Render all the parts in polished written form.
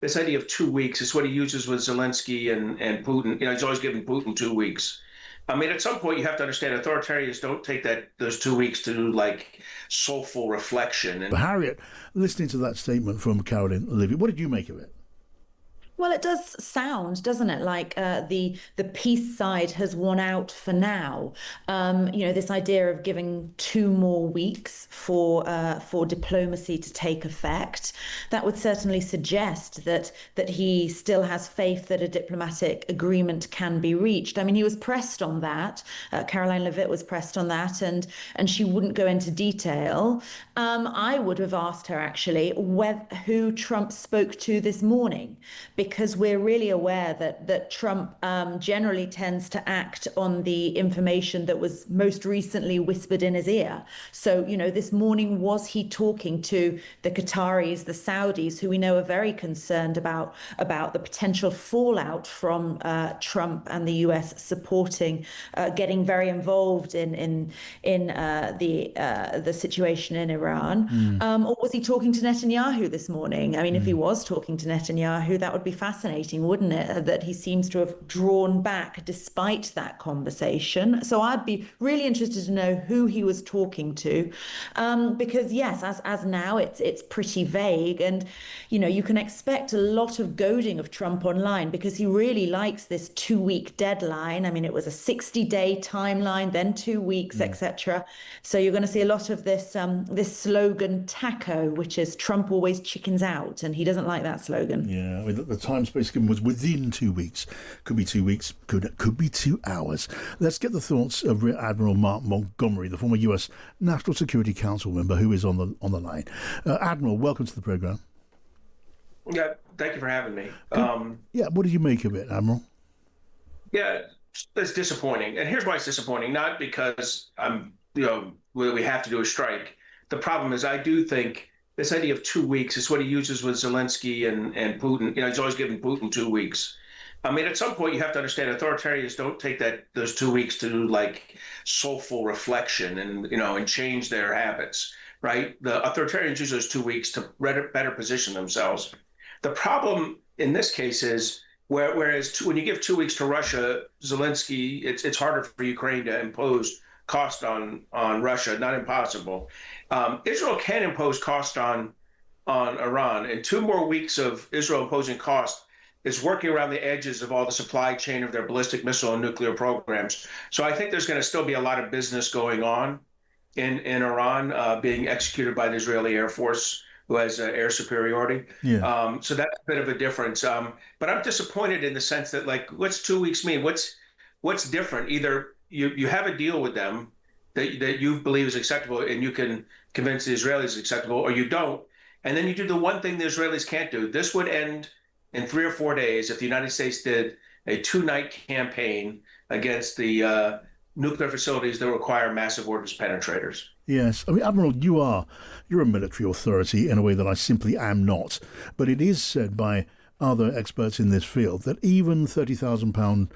this idea of 2 weeks is what he uses with Zelensky and Putin. He's always giving Putin 2 weeks. I mean, at some point you have to understand authoritarians don't take those 2 weeks to do like soulful reflection. And Harriet, listening to that statement from Caroline Olivia, what did you make of it? Well, it does sound, doesn't it, like the peace side has won out for now. This idea of giving 2 more weeks for diplomacy to take effect, that would certainly suggest that he still has faith that a diplomatic agreement can be reached. I mean, he was pressed on that. Caroline Levitt was pressed on that, and she wouldn't go into detail. I would have asked her actually who Trump spoke to this morning, because we're really aware that Trump generally tends to act on the information that was most recently whispered in his ear. So, this morning, was he talking to the Qataris, the Saudis, who we know are very concerned about the potential fallout from Trump and the US supporting, getting very involved in the situation in Iran? Or was he talking to Netanyahu this morning? I mean, if he was talking to Netanyahu, that would be fascinating, wouldn't it? That he seems to have drawn back despite that conversation. So I'd be really interested to know who he was talking to, because yes, as now it's pretty vague, and you can expect a lot of goading of Trump online because he really likes this 2 week deadline. I mean, it was a 60-day timeline, then 2 weeks, etc. So you're going to see a lot of this slogan TACO, which is Trump always chickens out, and he doesn't like that slogan. Yeah, I mean, the time space given was within 2 weeks. Could be 2 weeks, could be 2 hours. Let's get the thoughts of Rear Admiral Mark Montgomery, the former US National Security Council member, who is on the line. Admiral, welcome to the programme. Yeah, thank you for having me. What did you make of it, Admiral? Yeah, it's disappointing. And here's why it's disappointing. Not because we have to do a strike. The problem is I do think this idea of 2 weeks is what he uses with Zelensky and Putin. He's always giving Putin 2 weeks. I mean, at some point you have to understand authoritarians don't take those 2 weeks to do like soulful reflection and change their habits, right? The authoritarians use those 2 weeks to better position themselves. The problem in this case is whereas when you give 2 weeks to Russia, Zelensky, it's harder for Ukraine to impose cost on Russia, not impossible. Israel can impose cost on Iran, and 2 more weeks of Israel imposing cost is working around the edges of all the supply chain of their ballistic missile and nuclear programs. So I think there's going to still be a lot of business going on in Iran being executed by the Israeli Air Force, who has air superiority. Yeah. So that's a bit of a difference. But I'm disappointed in the sense that, like, what's 2 weeks mean? What's different? Either you have a deal with them that you believe is acceptable and you can convince the Israelis it's acceptable, or you don't. And then you do the one thing the Israelis can't do. This would end in 3 or 4 days if the United States did a 2-night campaign against the nuclear facilities that require massive ordnance penetrators. Yes. I mean, Admiral, you're a military authority in a way that I simply am not. But it is said by other experts in this field that even 30,000-pound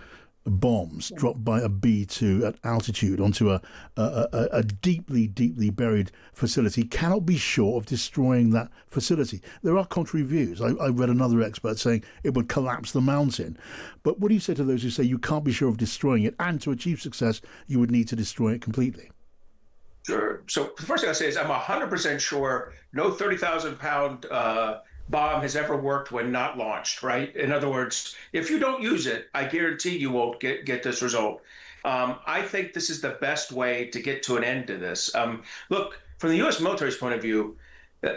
bombs dropped by a B-2 at altitude onto a deeply, deeply buried facility cannot be sure of destroying that facility. There are contrary views. I read another expert saying it would collapse the mountain. But what do you say to those who say you can't be sure of destroying it, and to achieve success, you would need to destroy it completely? Sure. So the first thing I say is I'm 100% sure no 30,000-pound bomb has ever worked when not launched, right? In other words, if you don't use it, I guarantee you won't get this result. I think this is the best way to get to an end to this. Look, from the U.S. military's point of view,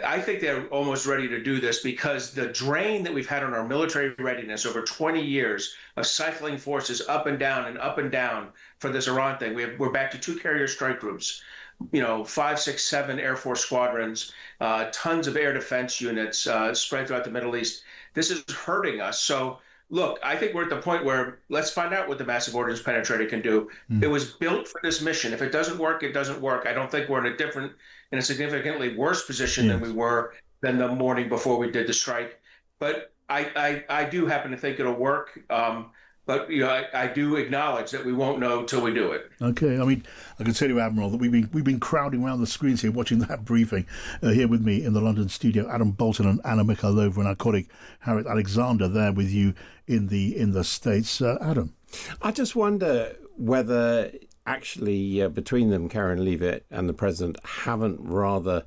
I think they're almost ready to do this because the drain that we've had on our military readiness over 20 years of cycling forces up and down for this Iran thing. We're back to 2 carrier strike groups, 5, 6, 7 Air Force squadrons, tons of air defense units spread throughout the Middle East. This is hurting us. So, look, I think we're at the point where let's find out what the massive ordnance penetrator can do. It was built for this mission. If it doesn't work, it doesn't work. I don't think we're in a significantly worse position than we were than the morning before we did the strike. But I do happen to think it'll work. But I do acknowledge that we won't know till we do it. Okay, I mean, I can tell you, Admiral, that we've been crowding around the screens here watching that briefing. Here with me in the London studio, Adam Bolton and Anna Mikhailova, and our colleague Harriet Alexander there with you in the States. Adam, I just wonder whether actually between them, Karen Leavitt and the president haven't rather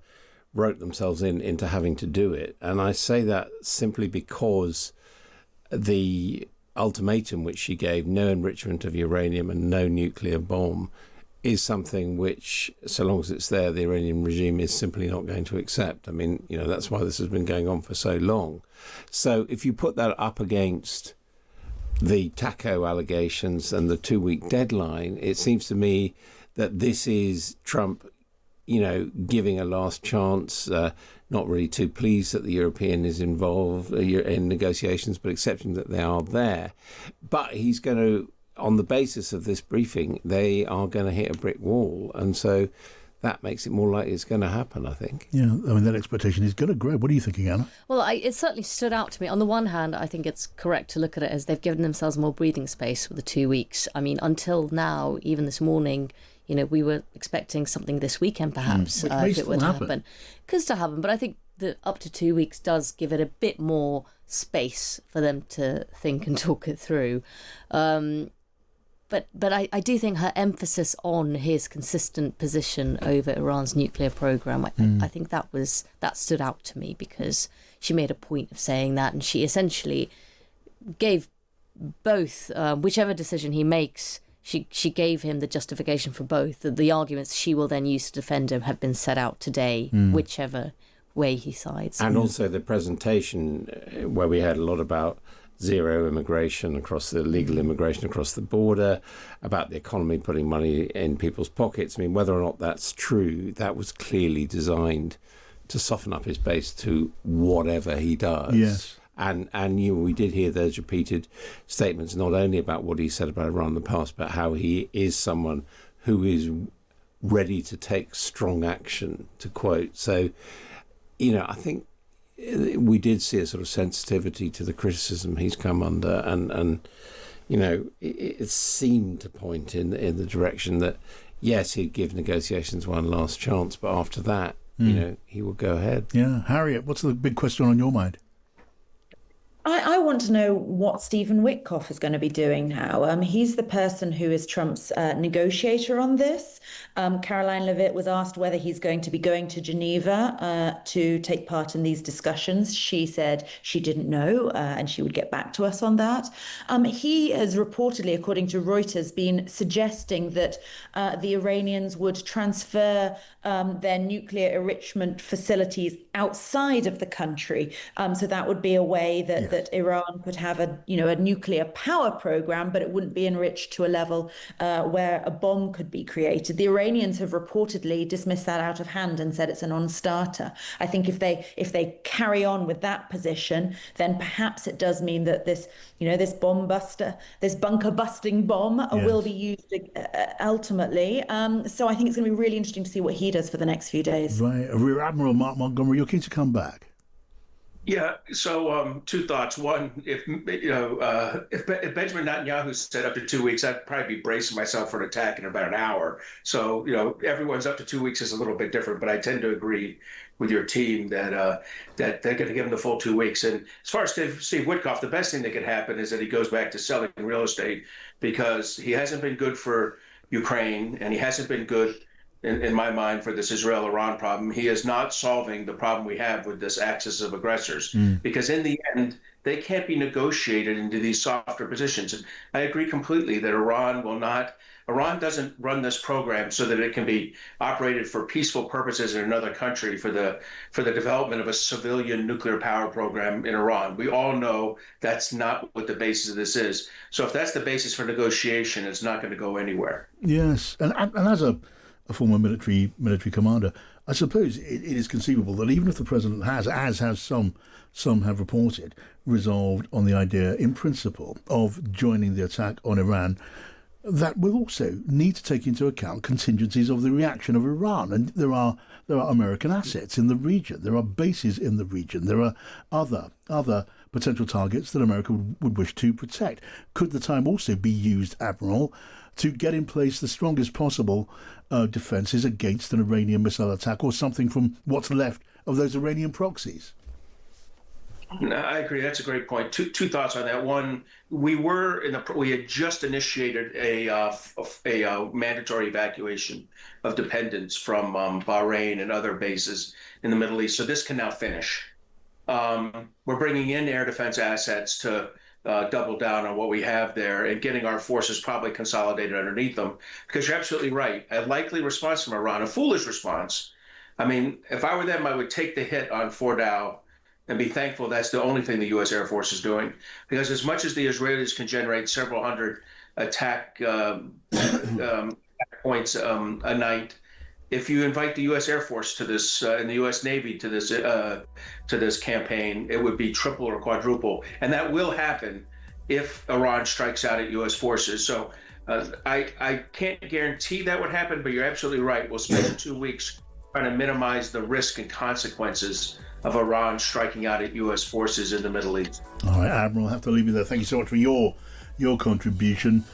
wrote themselves into having to do it, and I say that simply because the ultimatum which she gave, no enrichment of uranium and no nuclear bomb, is something which, so long as it's there, the Iranian regime is simply not going to accept. I mean, that's why this has been going on for so long. So if you put that up against the TACO allegations and the 2-week deadline, it seems to me that this is Trump, giving a last chance, not really too pleased that the European is involved in negotiations, but accepting that they are there. But he's going to, on the basis of this briefing, they are going to hit a brick wall. And so that makes it more likely it's going to happen, I think. Yeah, I mean, that expectation is going to grow. What are you thinking, Anna? Well, it certainly stood out to me. On the one hand, I think it's correct to look at it as they've given themselves more breathing space with the 2 weeks. I mean, until now, even this morning, we were expecting something this weekend, perhaps, if it were to happen. Could still happen, but I think that up to 2 weeks does give it a bit more space for them to think and talk it through. But I do think her emphasis on his consistent position over Iran's nuclear program, I think that stood out to me, because she made a point of saying that, and she essentially gave both, whichever decision he makes, she gave him the justification for both. The arguments she will then use to defend him have been set out today, whichever way he sides. And also the presentation where we heard a lot about zero immigration legal immigration across the border, about the economy putting money in people's pockets. I mean, whether or not that's true, that was clearly designed to soften up his base to whatever he does. Yes. And we did hear those repeated statements, not only about what he said about Iran in the past, but how he is someone who is ready to take strong action, to quote. So, I think we did see a sort of sensitivity to the criticism he's come under, and it seemed to point in the direction that, yes, he'd give negotiations one last chance, but after that, he will go ahead. Yeah. Harriet, what's the big question on your mind? I want to know what Stephen Witkoff is going to be doing now. He's the person who is Trump's negotiator on this. Caroline Leavitt was asked whether he's going to be going to Geneva to take part in these discussions. She said she didn't know, and she would get back to us on that. He has reportedly, according to Reuters, been suggesting that the Iranians would transfer their nuclear enrichment facilities outside of the country. So that would be a way that Iran could have a nuclear power program, but it wouldn't be enriched to a level where a bomb could be created. The Iranians have reportedly dismissed that out of hand and said it's a non-starter. I think if they carry on with that position, then perhaps it does mean that this bunker busting bomb will be used ultimately. So I think it's going to be really interesting to see what he does for the next few days. Right, Rear Admiral Mark Montgomery, you're keen to come back. Yeah. So two thoughts. One, if Benjamin Netanyahu said up to 2 weeks, I'd probably be bracing myself for an attack in about an hour. So everyone's up to 2 weeks is a little bit different, but I tend to agree with your team that they're going to give him the full 2 weeks. And as far as Steve Witkoff, the best thing that could happen is that he goes back to selling real estate, because he hasn't been good for Ukraine, and he hasn't been good, in my mind, for this Israel-Iran problem. He is not solving the problem we have with this axis of aggressors, because in the end, they can't be negotiated into these softer positions. And I agree completely that Iran doesn't run this program so that it can be operated for peaceful purposes in another country for the development of a civilian nuclear power program in Iran. We all know that's not what the basis of this is. So if that's the basis for negotiation, it's not going to go anywhere. Yes, and as a former military commander, I suppose it is conceivable that even if the president has, as has some have reported, resolved on the idea in principle of joining the attack on Iran, that will also need to take into account contingencies of the reaction of Iran. And there are American assets in the region. There are bases in the region. There are other potential targets that America would wish to protect. Could the time also be used, Admiral, to get in place the strongest possible defences against an Iranian missile attack or something from what's left of those Iranian proxies? No, I agree. That's a great point. Two thoughts on that. One, we had just initiated a mandatory evacuation of dependents from Bahrain and other bases in the Middle East. So this can now finish. We're bringing in air defense assets to double down on what we have there and getting our forces probably consolidated underneath them. Because you're absolutely right. A likely response from Iran, a foolish response. I mean, if I were them, I would take the hit on Fordow and be thankful that's the only thing the U.S. Air Force is doing. Because as much as the Israelis can generate several hundred attack points a night, if you invite the U.S. Air Force to this and the U.S. Navy to this campaign, it would be triple or quadruple, and that will happen if Iran strikes out at U.S. forces. So I can't guarantee that would happen, but you're absolutely right. We'll spend 2 weeks trying to minimize the risk and consequences of Iran striking out at U.S. forces in the Middle East. All right, Admiral, I have to leave you there. Thank you so much for your contribution.